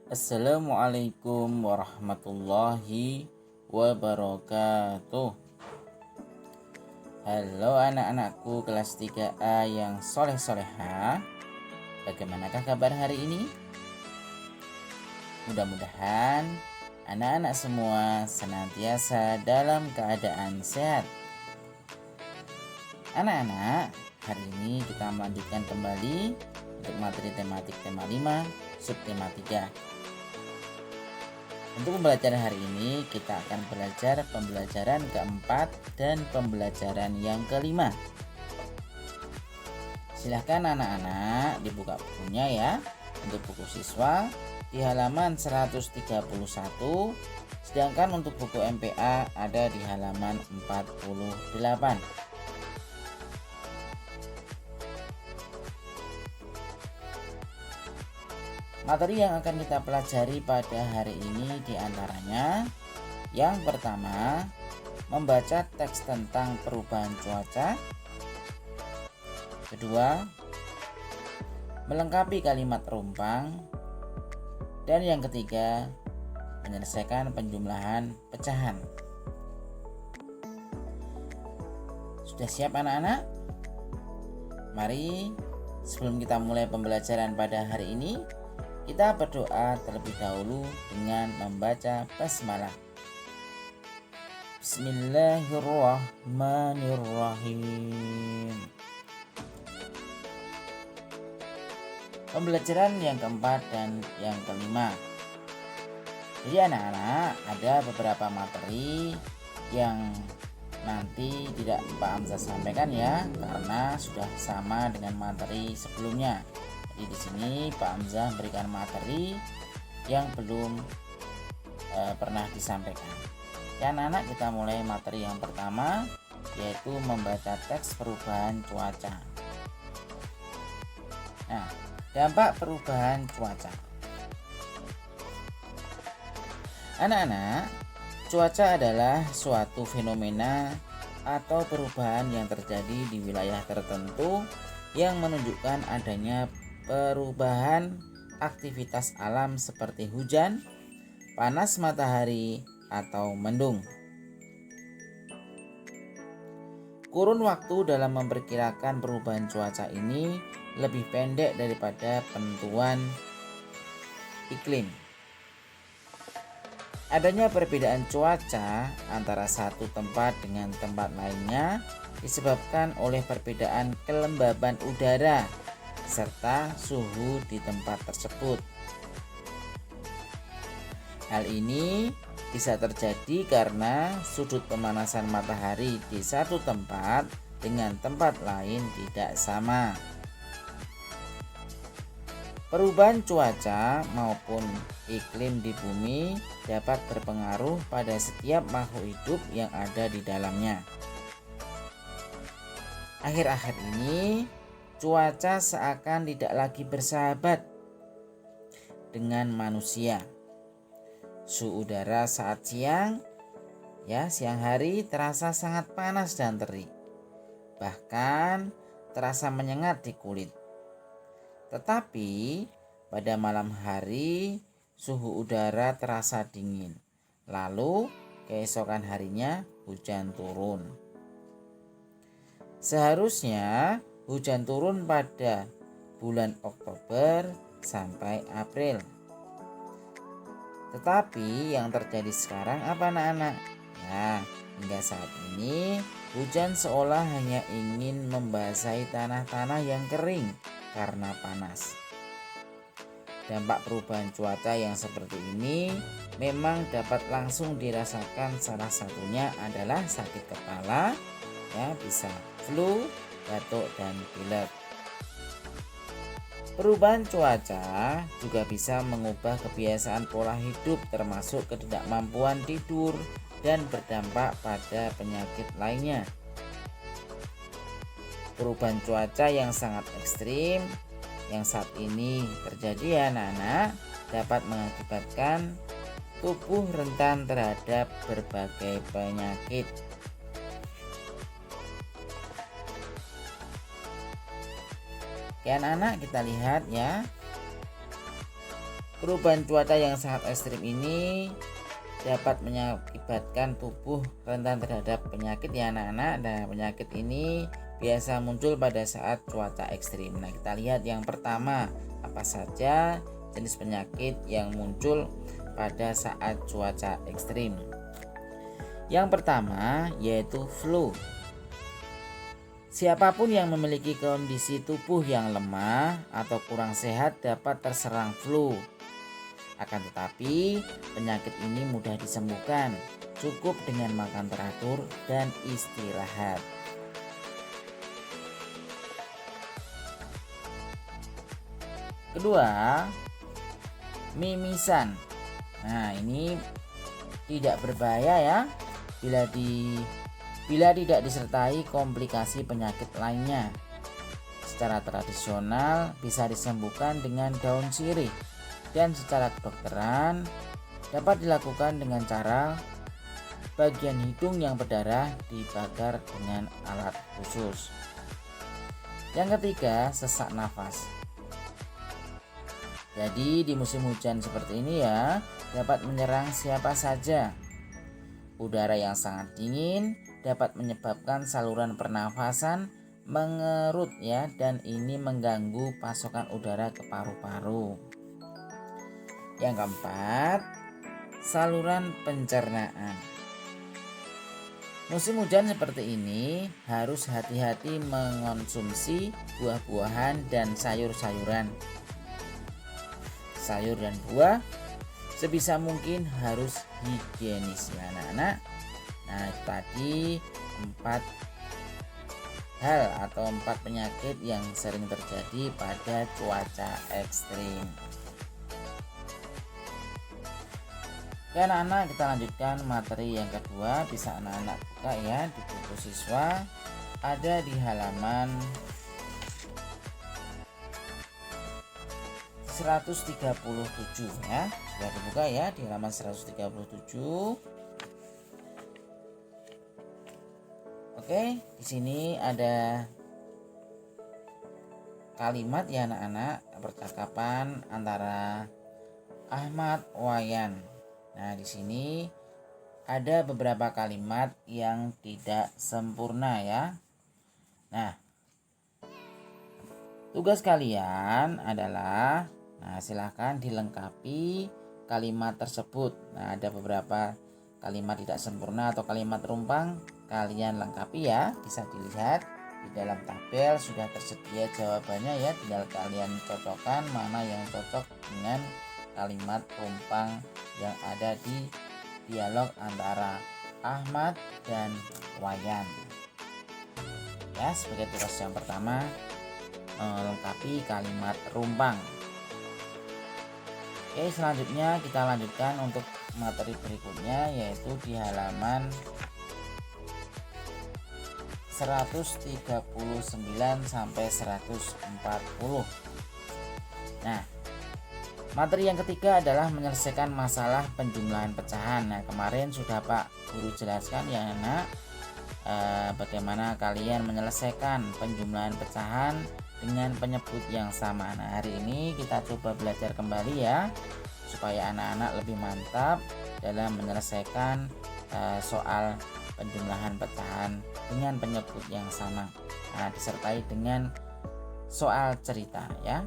Assalamualaikum warahmatullahi wabarakatuh. Halo anak-anakku kelas 3A yang soleh-soleha. Bagaimanakah kabar hari ini? Mudah-mudahan anak-anak semua senantiasa dalam keadaan sehat. Anak-anak, hari ini kita melanjutkan kembali untuk materi tematik tema 5, subtema 3. Untuk pembelajaran hari ini kita akan belajar pembelajaran keempat dan pembelajaran yang kelima. Silahkan anak-anak dibuka bukunya ya. Untuk buku siswa di halaman 131, sedangkan untuk buku MPA ada di halaman 48. Materi yang akan kita pelajari pada hari ini diantaranya: yang pertama, membaca teks tentang perubahan cuaca. Kedua, melengkapi kalimat rumpang. Dan yang ketiga, menyelesaikan penjumlahan pecahan. Sudah siap anak-anak? Mari sebelum kita mulai pembelajaran pada hari ini, kita berdoa terlebih dahulu dengan membaca basmalah. Bismillahirrahmanirrahim. Pembelajaran yang keempat dan yang kelima. Jadi anak-anak, ada beberapa materi yang nanti tidak Pak Hamzah sampaikan ya, karena sudah sama dengan materi sebelumnya. Jadi di sini Pak Hamzah memberikan materi yang belum pernah disampaikan. Ya anak-anak, kita mulai materi yang pertama, yaitu membaca teks perubahan cuaca. Nah, dampak perubahan cuaca. Anak-anak, cuaca adalah suatu fenomena atau perubahan yang terjadi di wilayah tertentu yang menunjukkan adanya perubahan aktivitas alam seperti hujan, panas matahari, atau mendung. Kurun waktu dalam memperkirakan perubahan cuaca ini lebih pendek daripada penentuan iklim. Adanya perbedaan cuaca antara satu tempat dengan tempat lainnya disebabkan oleh perbedaan kelembaban udara serta suhu di tempat tersebut. Hal ini bisa terjadi karena sudut pemanasan matahari di satu tempat dengan tempat lain tidak sama. Perubahan cuaca maupun iklim di bumi dapat berpengaruh pada setiap makhluk hidup yang ada di dalamnya. Akhir-akhir ini cuaca seakan tidak lagi bersahabat dengan manusia. Suhu udara saat siang hari terasa sangat panas dan terik. Bahkan terasa menyengat di kulit. Tetapi pada malam hari suhu udara terasa dingin. Lalu keesokan harinya hujan turun. Seharusnya hujan turun pada bulan Oktober sampai April. Tetapi yang terjadi sekarang apa anak-anak? Ya, hingga saat ini hujan seolah hanya ingin membasahi tanah-tanah yang kering karena panas. Dampak perubahan cuaca yang seperti ini memang dapat langsung dirasakan. Salah satunya adalah sakit kepala, bisa flu, batuk, dan pilek. Perubahan cuaca juga bisa mengubah kebiasaan pola hidup, termasuk ketidakmampuan tidur dan berdampak pada penyakit lainnya. Perubahan cuaca yang sangat ekstrim yang saat ini terjadi anak-anak dapat mengakibatkan tubuh rentan terhadap berbagai penyakit. Oke anak-anak, kita lihat ya. Perubahan cuaca yang sangat ekstrim ini dapat mengakibatkan tubuh rentan terhadap penyakit ya anak-anak. Nah, penyakit ini biasa muncul pada saat cuaca ekstrim. Nah, kita lihat yang pertama, apa saja jenis penyakit yang muncul pada saat cuaca ekstrim. Yang pertama yaitu flu. Siapapun yang memiliki kondisi tubuh yang lemah atau kurang sehat dapat terserang flu. Akan tetapi, penyakit ini mudah disembuhkan, cukup dengan makan teratur dan istirahat. Kedua, mimisan. Nah, ini tidak berbahaya ya bila tidak disertai komplikasi penyakit lainnya. Secara tradisional bisa disembuhkan dengan daun sirih, dan secara kedokteran dapat dilakukan dengan cara bagian hidung yang berdarah dibakar dengan alat khusus. Yang ketiga, sesak nafas. Jadi di musim hujan seperti ini ya, dapat menyerang siapa saja. Udara yang sangat dingin dapat menyebabkan saluran pernafasan mengerut ya, dan ini mengganggu pasokan udara ke paru-paru. Yang keempat, saluran pencernaan. Musim hujan seperti ini harus hati-hati mengonsumsi buah-buahan dan sayur-sayuran. Sayur dan buah sebisa mungkin harus higienis ya anak-anak. Nah, tadi 4 hal atau 4 penyakit yang sering terjadi pada cuaca ekstrim. Oke anak-anak, kita lanjutkan materi yang kedua. Bisa anak-anak buka ya di buku siswa, ada di halaman 137 ya. Sudah dibuka ya di halaman 137. Oke, di sini ada kalimat ya anak-anak, percakapan antara Ahmad Wayan. Nah, di sini ada beberapa kalimat yang tidak sempurna ya. Nah, tugas kalian adalah silahkan dilengkapi kalimat tersebut. Nah, ada beberapa kalimat tidak sempurna atau kalimat rumpang, kalian lengkapi ya. Bisa dilihat di dalam tabel sudah tersedia jawabannya ya. Tinggal kalian cocokkan mana yang cocok dengan kalimat rumpang yang ada di dialog antara Ahmad dan Wayan. Ya, sebagai tugas yang pertama, melengkapi kalimat rumpang. Oke, selanjutnya kita lanjutkan untuk materi berikutnya, yaitu di halaman 139 sampai 140. Nah, materi yang ketiga adalah menyelesaikan masalah penjumlahan pecahan. Nah, kemarin sudah Pak Guru jelaskan ya anak, bagaimana kalian menyelesaikan penjumlahan pecahan dengan penyebut yang sama. Nah, hari ini kita coba belajar kembali ya, supaya anak-anak lebih mantap dalam menyelesaikan soal penjumlahan pecahan dengan penyebut yang sama. Nah, disertai dengan soal cerita ya.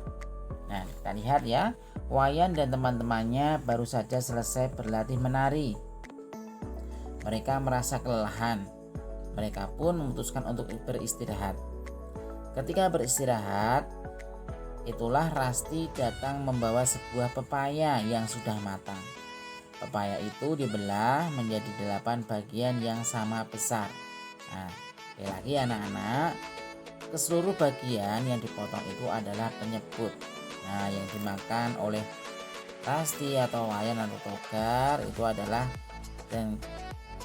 Nah, kita lihat ya, Wayan dan teman-temannya baru saja selesai berlatih menari. Mereka merasa kelelahan. Mereka pun memutuskan untuk beristirahat. Ketika beristirahat, itulah Rasti datang membawa sebuah pepaya yang sudah matang. Pepaya itu dibelah menjadi 8 bagian yang sama besar. Nah, lagi anak-anak, keseluruh bagian yang dipotong itu adalah penyebut. Nah, yang dimakan oleh Rasti atau Wayan atau Togar itu adalah yang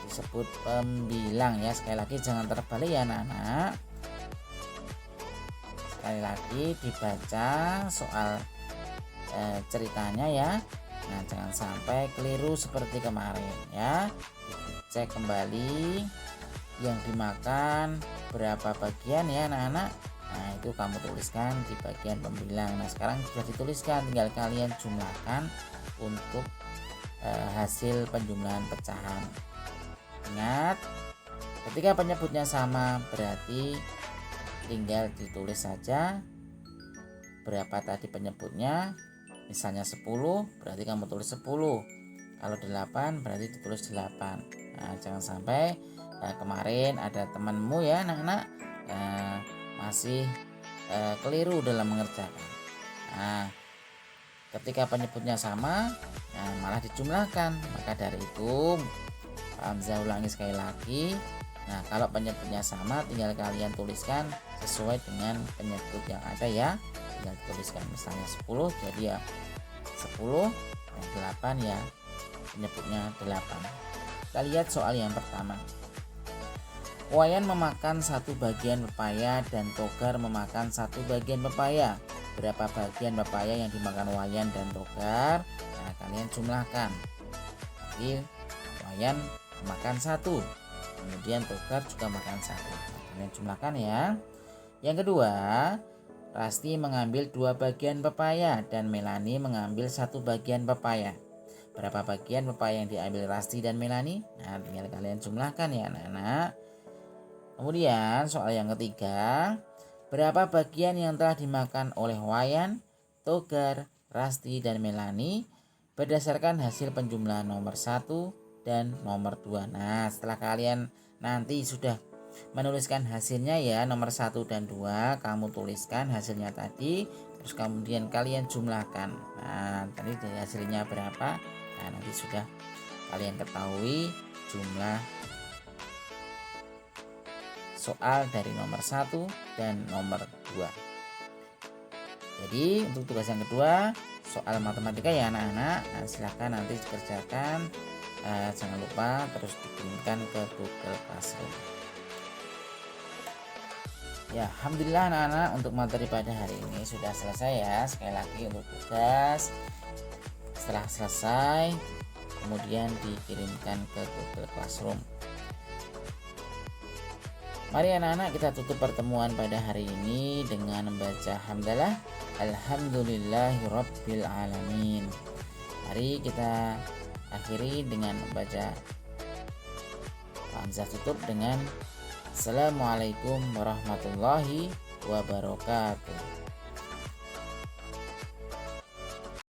disebut pembilang ya. Sekali lagi jangan terbalik ya anak-anak. Sekali lagi dibaca soal ceritanya ya. Nah, jangan sampai keliru seperti kemarin ya. Cek kembali yang dimakan berapa bagian ya anak-anak. Nah, itu kamu tuliskan di bagian pembilang. Nah, sekarang sudah dituliskan, tinggal kalian jumlahkan untuk hasil penjumlahan pecahan. Ingat, ketika penyebutnya sama berarti tinggal ditulis saja berapa tadi penyebutnya. Misalnya 10 berarti kamu tulis 10. Kalau 8 berarti ditulis 8. Nah, jangan sampai kemarin ada temanmu ya anak-anak masih keliru dalam mengerjakan. Nah, ketika penyebutnya sama, malah dijumlahkan. Maka dari itu Pak Hamzah ulangi sekali lagi. Nah, kalau penyebutnya sama tinggal kalian tuliskan sesuai dengan penyebut yang ada ya. Tinggal tuliskan misalnya 10 jadi ya 10 dan 8 ya penyebutnya 8. Kita lihat soal yang pertama. Wayan memakan satu bagian pepaya dan Togar memakan satu bagian pepaya. Berapa bagian pepaya yang dimakan Wayan dan Togar? Nah, kalian jumlahkan. Jadi Wayan memakan satu, kemudian Togar juga makan satu. Kalian jumlahkan ya. Yang kedua, Rasti mengambil 2 bagian pepaya dan Melani mengambil 1 bagian pepaya. Berapa bagian pepaya yang diambil Rasti dan Melani? Nah, tinggal kalian jumlahkan ya anak-anak. Kemudian soal yang ketiga, berapa bagian yang telah dimakan oleh Wayan, Togar, Rasti, dan Melani berdasarkan hasil penjumlahan nomor 1 dan nomor 2. Nah, setelah kalian nanti sudah menuliskan hasilnya ya, nomor 1 dan 2, kamu tuliskan hasilnya tadi, terus kemudian kalian jumlahkan. Nah, tadi dari hasilnya berapa? Nah, nanti sudah kalian ketahui jumlah soal dari nomor 1 dan nomor 2. Jadi untuk tugas yang kedua soal matematika ya anak-anak, nah, silahkan nanti dikerjakan, jangan lupa terus dikirimkan ke Google Classroom. Ya, alhamdulillah anak-anak, untuk materi pada hari ini sudah selesai ya. Sekali lagi untuk tugas setelah selesai kemudian dikirimkan ke Google Classroom. Mari anak-anak kita tutup pertemuan pada hari ini dengan membaca hamdalah alhamdulillahirabbil alamin. Mari kita akhiri dengan membaca hamzah tutup dengan Assalamualaikum warahmatullahi wabarakatuh.